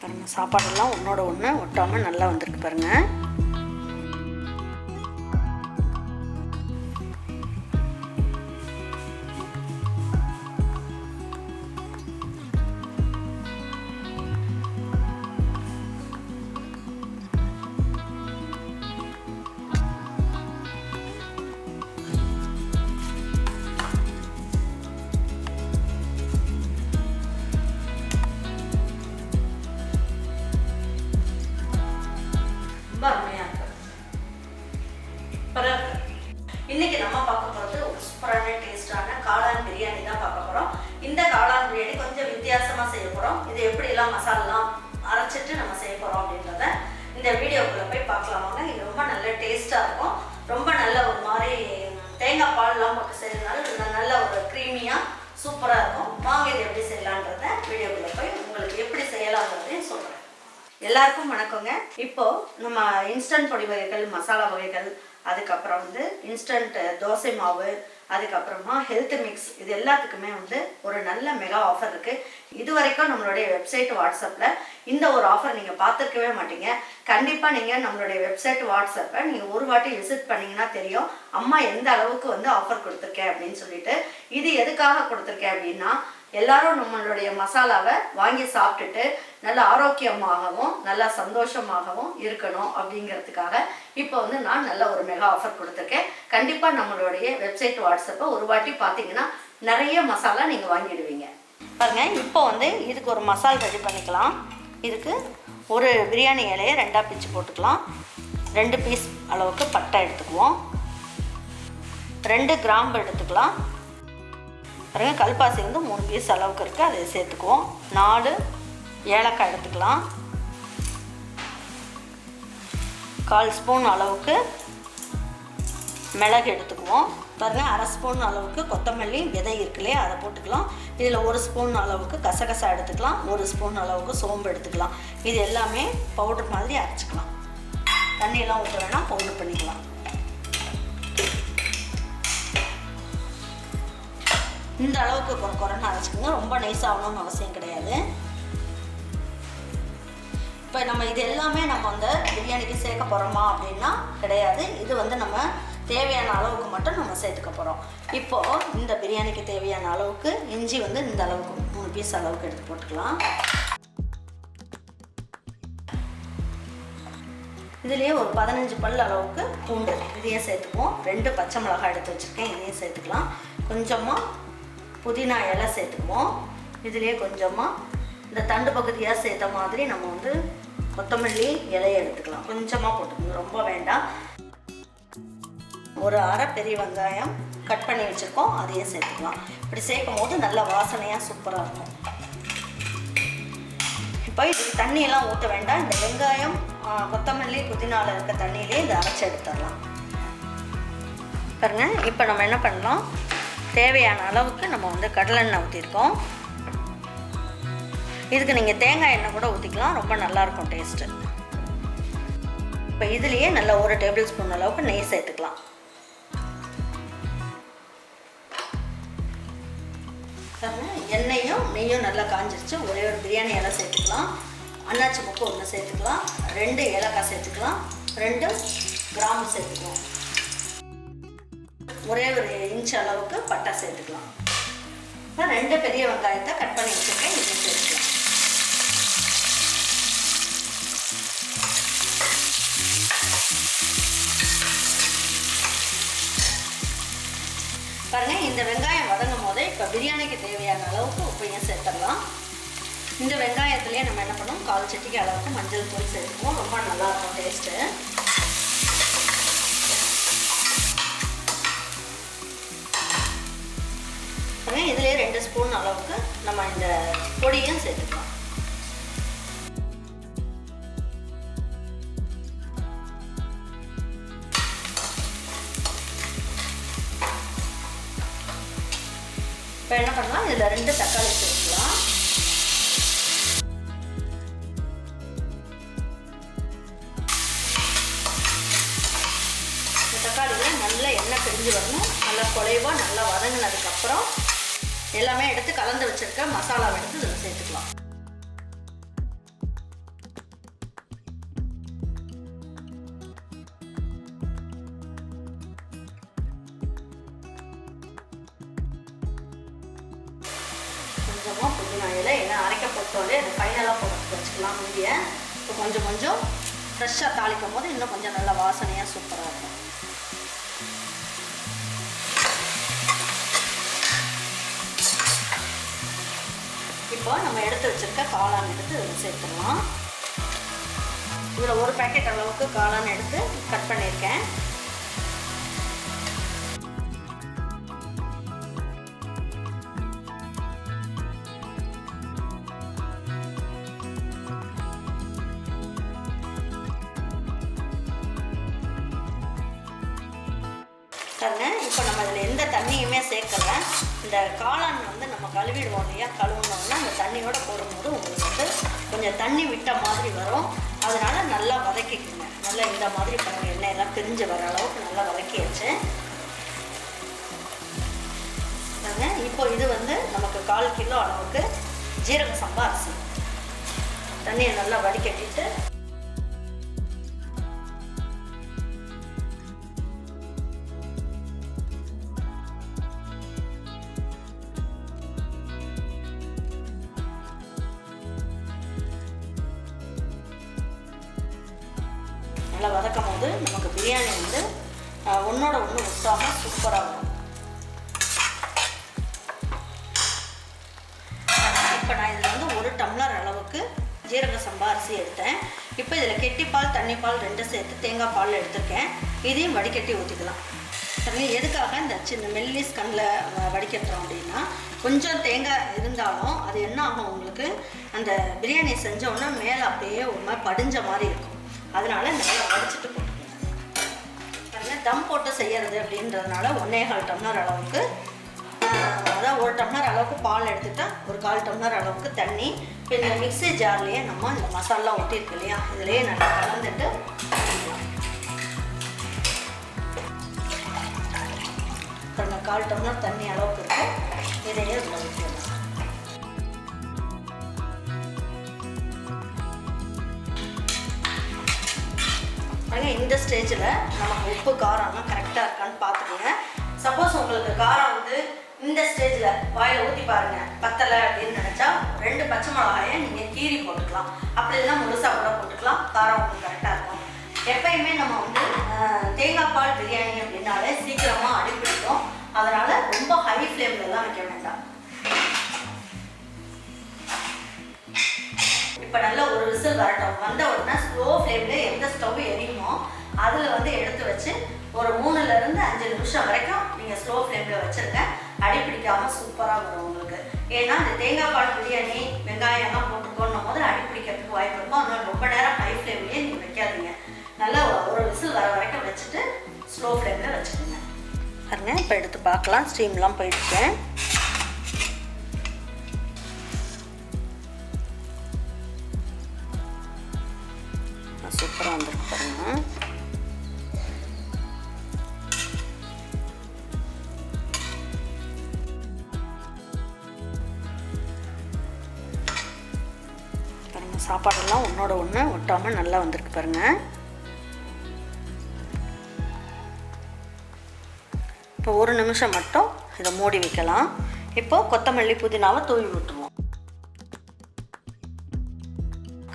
பாருங்கள், சாப்பாடெல்லாம் ஒன்றோட ஒன்று ஒட்டாமல் நல்லா வந்திருக்கு பாருங்கள். ரொம்ப அருமையாக இருக்குது. இன்னைக்கு நம்ம பார்க்க போகிறது ஒரு சூப்பரான டேஸ்டான காளான் பிரியாணி தான் பார்க்க போகிறோம். இந்த காளான் பிரியாணி கொஞ்சம் வித்தியாசமாக செய்ய போகிறோம். இது எப்படிலாம் மசாலாலாம் அரைச்சிட்டு நம்ம செய்ய போகிறோம் அப்படின்றத இந்த வீடியோக்குள்ளே போய் பார்க்கலாமாங்க. இது ரொம்ப நல்ல டேஸ்ட்டாக இருக்கும். ரொம்ப நல்ல ஒரு மாதிரி தேங்காய் பால்லாம் போட்டு செய்யறதுனால நல்ல ஒரு க்ரீமியாக சூப்பராக இருக்கும். வாங்க இது எப்படி செய்யலான்றத வீடியோக்குள்ளே போய் உங்களுக்கு எப்படி செய்யலாம்ன்றதையும் சொல்கிறேன். எல்லாருக்கும் வணக்கங்க. இப்போ நம்ம இன்ஸ்டன்ட் பொடி வகைகள், மசாலா வகைகள், அதுக்கப்புறம் வந்து இன்ஸ்டன்ட் தோசை மாவு, அதுக்கப்புறமா ஹெல்த் மிக்ஸ், இது எல்லாத்துக்குமே வந்து ஒரு நல்ல மெகா ஆஃபர் இருக்குது. இது வரைக்கும் நம்மளுடைய வெப்சைட் வாட்ஸ்அப்பில் இந்த ஒரு ஆஃபர் நீங்கள் பார்த்துருக்கவே மாட்டீங்க. கண்டிப்பாக நீங்கள் நம்மளுடைய வெப்சைட் வாட்ஸ்அப்பை நீங்கள் ஒரு வாட்டி விசிட் பண்ணிங்கன்னா தெரியும் அம்மா எந்த அளவுக்கு வந்து ஆஃபர் கொடுத்துருக்கேன் அப்படின்னு சொல்லிட்டு. இது எதுக்காக கொடுத்துருக்கேன் அப்படின்னா, எல்லாரும் நம்மளுடைய மசாலாவை வாங்கி சாப்பிட்டுட்டு நல்ல ஆரோக்கியமாகவும் நல்ல சந்தோஷமாகவும் இருக்கணும் அப்படிங்கிறதுக்காக இப்போ வந்து நான் நல்ல ஒரு மெகா ஆஃபர் கொடுத்துருக்கேன். கண்டிப்பாக நம்மளுடைய வெப்சைட் வாட்ஸ்அப்பை ஒரு வாட்டி பார்த்தீங்கன்னா நிறைய மசாலா நீங்கள் வாங்கிடுவீங்க. பாருங்கள், இப்போ வந்து இதுக்கு ஒரு மசால் ரெடி பண்ணிக்கலாம். இதுக்கு ஒரு பிரியாணி இலையை 2ஆக பிச்சு போட்டுக்கலாம். 2 பீஸ் அளவுக்கு பட்டை எடுத்துக்குவோம். 2 கிராம்பு எடுத்துக்கலாம். பாருங்கள், கல்பாசி வந்து 3 பீஸ் அளவுக்கு இருக்குது, அதை சேர்த்துக்குவோம். 4 ஏலக்காய் எடுத்துக்கலாம். 1/4 ஸ்பூன் அளவுக்கு மிளகு எடுத்துக்குவோம். பாருங்கள், 1/2 ஸ்பூன் அளவுக்கு கொத்தமல்லி விதை இருக்குல்லையே, அதை போட்டுக்கலாம். இதில் 1 ஸ்பூன் அளவுக்கு கசகசா எடுத்துக்கலாம். 1 ஸ்பூன் அளவுக்கு சோம்பு எடுத்துக்கலாம். இது எல்லாமே பவுடர் மாதிரி அரைச்சிக்கலாம். தண்ணியெல்லாம் ஊற்ற வேணாம், பவுடர் பண்ணிக்கலாம். இந்த அளவுக்கு குறைன்னு அரைச்சிக்கோங்க. ரொம்ப நைஸாகணும்னு அவசியம் கிடையாது. இப்போ நம்ம இது எல்லாமே நம்ம வந்து பிரியாணிக்கு சேர்க்க போகிறோமா அப்படின்னா கிடையாது. இது வந்து நம்ம தேவையான அளவுக்கு மட்டும் நம்ம சேர்த்துக்க போகிறோம். இப்போது இந்த பிரியாணிக்கு தேவையான அளவுக்கு இஞ்சி வந்து இந்த அளவுக்கு 3 பீஸ் அளவுக்கு எடுத்து போட்டுக்கலாம். இதுலேயே ஒரு 15 பல் அளவுக்கு பூண்டு இதையும் சேர்த்துக்குவோம். 2 பச்சை மிளகாய் எடுத்து வச்சுருக்கேன், இதையும் சேர்த்துக்கலாம். கொஞ்சமாக புதினா இலை சேர்த்துக்குவோம். இதுலேயே கொஞ்சமாக இந்த தண்டு பகுதியாக சேர்த்த மாதிரி நம்ம வந்து கொத்தமல்லி இலையை எடுத்துக்கலாம். கொஞ்சமாக போட்டுக்கணும், ரொம்ப வேண்டாம். ஒரு அரை பெரிய வெங்காயம் கட் பண்ணி வச்சுருக்கோம், அதையும் சேர்த்துக்கலாம். இப்படி சேர்க்கும் போது நல்ல வாசனையாக சூப்பராக இருக்கும். இப்போ இதுக்கு தண்ணியெல்லாம் ஊற்ற வேண்டாம். இந்த வெங்காயம், கொத்தமல்லி, புதினாவில் இருக்க தண்ணியிலே இதை அரைச்சி எடுத்துடலாம். பாருங்கள், இப்போ நம்ம என்ன பண்ணலாம், தேவையான அளவுக்கு நம்ம வந்து கடலெண்ணெய் ஊற்றிருக்கோம். இதுக்கு நீங்கள் தேங்காய் எண்ணெய் கூட ஊற்றிக்கலாம், ரொம்ப நல்லாயிருக்கும் டேஸ்ட்டு. இப்போ இதுலேயே நல்லா 1 டேபிள் ஸ்பூன் அளவுக்கு நெய் சேர்த்துக்கலாம். எண்ணெயும் நெய்யும் நல்லா காஞ்சிருச்சு. ஒரே ஒரு பிரியாணி இலை சேர்த்துக்கலாம். அன்னாச்சி முக்கு 1 சேர்த்துக்கலாம். 2 ஏலக்காய் சேர்த்துக்கலாம். 2 கிராம்பு சேர்த்துக்கலாம். ஒரே ஒரு இன்ச் அளவுக்கு பட்டை சேர்த்துக்கலாம். 2 பெரிய வெங்காயத்தை கட் பண்ணி வச்சுருக்கேன், இதை சேர்த்துக்கலாம். பாருங்கள், இந்த வெங்காயம் வதங்கும் போதே இப்போ பிரியாணிக்கு தேவையான அளவுக்கு உப்பையும் சேர்த்துடலாம். இந்த வெங்காயத்துலேயே நம்ம என்ன பண்ணோம், 1/4 சிட்டிகை அளவுக்கு மஞ்சள் தூள் சேர்த்துக்குவோம். ரொம்ப நல்லாயிருக்கும் டேஸ்ட்டு. இதிலே 2 ஸ்பூன் அளவுக்கு நம்ம இந்த பொடியும் சேர்த்துக்கலாம். இப்போ என்ன பண்ணலாம், இதில் 2 தக்காளி சேர்த்துக்கலாம். இந்த தக்காளியில் நல்லா எண்ணெய் பிரிஞ்சு வரணும். நல்லா குறைவாக நல்லா வதங்கினதுக்கப்புறம் எல்லாமே எடுத்து கலந்து வச்சுருக்க மசாலாவை எடுத்து இதில் சேர்த்துக்கலாம். கொஞ்சமாக புதினா இலை, ஏன்னா அரைக்க போட்டோலே அதை ஃபைனலாக போட்டு வச்சுக்கலாம் முந்திய. இப்போ கொஞ்சம் கொஞ்சம் ஃப்ரெஷ்ஷாக தாளிக்கும் போது இன்னும் கொஞ்சம் நல்லா வாசனையாக சூப்பராக இருக்கும். இப்போ நம்ம எடுத்து வச்சுருக்க காளான் எடுத்து இதில் சேர்த்துடலாம். இதில் ஒரு பேக்கெட் அளவுக்கு காளான் எடுத்து கட் பண்ணியிருக்கேன். இப்போ நம்ம இதில் எந்த தண்ணியுமே சேர்க்கல. இந்த காளான் வந்து நம்ம கழுவிடுவோம் இல்லையா, கழுவுனோம்னா அந்த தண்ணியோட போடும்போது உங்களுக்கு வந்து கொஞ்சம் தண்ணி விட்ட மாதிரி வரும். அதனால் நல்லா வதக்கிக்குங்க. நல்லா இந்த மாதிரி பாருங்கள், எண்ணெய் எல்லாம் பிரிஞ்சு வர அளவுக்கு நல்லா வதக்கியாச்சு. இப்போ இது வந்து நமக்கு 1/4 கிலோ அளவுக்கு ஜீரக சம்பா அரிசி. தண்ணியை நல்லா வடிகட்டிட்டு நல்லா வதக்கும் போது நமக்கு பிரியாணி வந்து ஒன்றோட ஒன்று ஒட்டாமல் சூப்பராக வரும். இப்போ நான் இதில் வந்து 1 டம்ளர் அளவுக்கு ஜீரக சம்பா அரிசி எடுத்தேன். இப்போ இதில் கெட்டிப்பால் தண்ணிப்பால் 2 சேர்த்து தேங்காய் பால் எடுத்துருக்கேன். இதையும் வடிகட்டி ஊற்றிக்கலாம். சரி, எதுக்காக இந்த சின்ன மெல்லிஸ் கண்ணில் வடிகட்டுறோம் அப்படின்னா, கொஞ்சம் தேங்காய் இருந்தாலும் அது என்ன ஆகும், உங்களுக்கு அந்த பிரியாணி செஞ்சோன்னா மேலே அப்படியே ஒரு மாதிரி படிஞ்ச மாதிரி இருக்கும். அதனால நல்லா வடிச்சிட்டு போட்டுக்கோங்க. தம் போட்டு செய்யறது அப்படின்றதுனால 1.25 டம்ளர் அளவுக்கு, அதாவது 1 டம்ளர் அளவுக்கு பால் எடுத்துட்டா 1/4 டம்ளர் அளவுக்கு தண்ணி. இப்போ இந்த மிக்ஸி ஜார்லேயே நம்ம இந்த மசாலா ஒட்டியிருக்கு இல்லையா, இதுலேயே நல்லா கலந்துட்டு ஒரு 1/4 டம்ளர் தண்ணி அளவுக்கு இருக்கும். இதையே ஊற்றிடலாம். இந்த ஸ்டேஜில் நமக்கு உப்பு காரம்லாம் கரெக்டாக இருக்கான்னு பார்த்துக்கோங்க. சப்போஸ் உங்களுக்கு காரம் வந்து இந்த ஸ்டேஜில் வாயில் ஊற்றி பாருங்கள் பத்தலை அப்படின்னு நினச்சா 2 பச்சை மிளகாயை நீங்கள் கீரி போட்டுக்கலாம். அப்படி இல்லைன்னா முழுசாக கூட போட்டுக்கலாம். காரம் உங்களுக்கு கரெக்டாக இருக்கும். எப்பயுமே நம்ம வந்து தேங்காய் பால் பிரியாணி அப்படின்னாலே சீக்கிரமாக அடிப்பிடிக்கும். அதனால் ரொம்ப ஹை ஃப்ளேம்லலாம் வைக்க வேண்டாம். இப்போ நல்ல ஒரு விசில் வரட்டும். வந்த உடனே ஸ்லோ ஃப்ளேமில் எந்த ஸ்டவ் எரியுமோ அதில் வந்து எடுத்து வச்சு ஒரு 3லேருந்து 5 நிமிஷம் வரைக்கும் நீங்கள் ஸ்லோ ஃப்ளேமில் வச்சுருங்க. அடிப்பிடிக்காமல் சூப்பராக வரும் உங்களுக்கு. ஏன்னா இந்த தேங்காய் பால் பிரியாணி வெங்காயம்லாம் போட்டுக்கோன்னும் போது அடிப்பிடிக்கிறதுக்கு வாய்ப்பு இருக்கும். அதனால் ரொம்ப நேரம் ஹை ஃப்ளேம்லேயே நீங்கள் வைக்காதீங்க. நல்லா ஒரு விசில் வர வரைக்கும் வச்சுட்டு ஸ்லோ ஃப்ளேமில் வச்சுக்கோங்க. பாருங்க, இப்போ எடுத்து பார்க்கலாம். ஸ்டீம்லாம் போயிடுச்சேன். சூப்பராக வந்துருக்கு பாருங்க. பாருங்க, சாப்பாடெல்லாம் ஒன்றோட ஒன்று ஒட்டாமல் நல்லா வந்திருக்கு பாருங்க. இப்போ 1 நிமிஷம் மட்டும் இதை மூடி வைக்கலாம். இப்போ கொத்தமல்லி புதினாவை தூவி விட்டுருவோம்.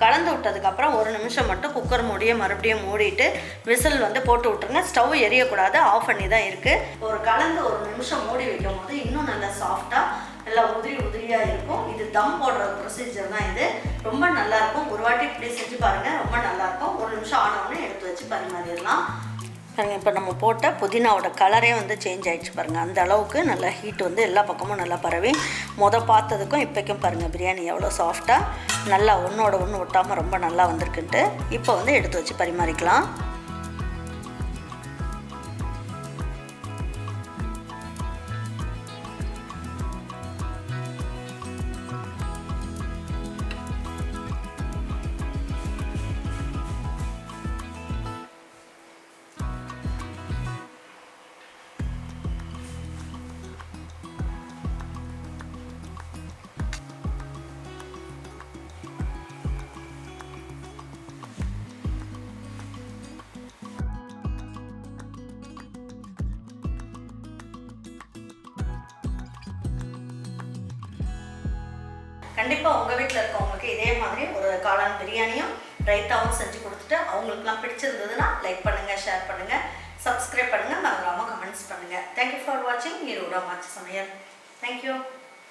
கலந்து விட்டதுக்கப்புறம் 1 நிமிஷம் மட்டும் குக்கர் மூடியை மறுபடியும் மூடிட்டு விசில் வந்து போட்டு விட்டுருங்க. ஸ்டவ் எரியக்கூடாது, ஆஃப் பண்ணி தான் இருக்குது. ஒரு கலந்து 1 நிமிஷம் மூடி வைக்கும் போது இன்னும் நல்லா சாஃப்டாக நல்லா உதிரியாக இருக்கும். இது தம் போடுற ப்ரொசீஜர் தான். இது ரொம்ப நல்லாயிருக்கும். ஒரு வாட்டி இப்படி செஞ்சு பாருங்கள், ரொம்ப நல்லாயிருக்கும். 1 நிமிஷம் ஆனவுடனே எடுத்து வச்சு பரிமாறிடலாம். பாருங்கள், இப்போ நம்ம போட்ட புதினாவோட கலரே வந்து சேஞ்ச் ஆகிடுச்சு பாருங்கள். அந்த அளவுக்கு நல்லா ஹீட் வந்து எல்லா பக்கமும் நல்லா பரவி பார்த்ததுக்கும் இப்போக்கும் பாருங்கள் பிரியாணி எவ்வளோ சாஃப்டாக நல்லா ஒன்றோட ஒன்று ஒட்டாமல் ரொம்ப நல்லா வந்திருக்குன்ட்டு. இப்போ வந்து எடுத்து வச்சு பரிமாறிக்கலாம். கண்டிப்பாக உங்கள் வீட்டில் இருக்கவங்களுக்கு இதே மாதிரி ஒரு காளான் பிரியாணியும் ரைத்தாவும் செஞ்சு கொடுத்துட்டு அவங்களுக்குலாம் பிடிச்சிருந்ததுன்னா லைக் பண்ணுங்கள், ஷேர் பண்ணுங்கள், சப்ஸ்கிரைப் பண்ணுங்கள், மறந்துடாமல் கமெண்ட்ஸ் பண்ணுங்கள். தேங்க்யூ ஃபார் வாட்சிங். ஈரோட மாச்சி சமையல். தேங்க்யூ.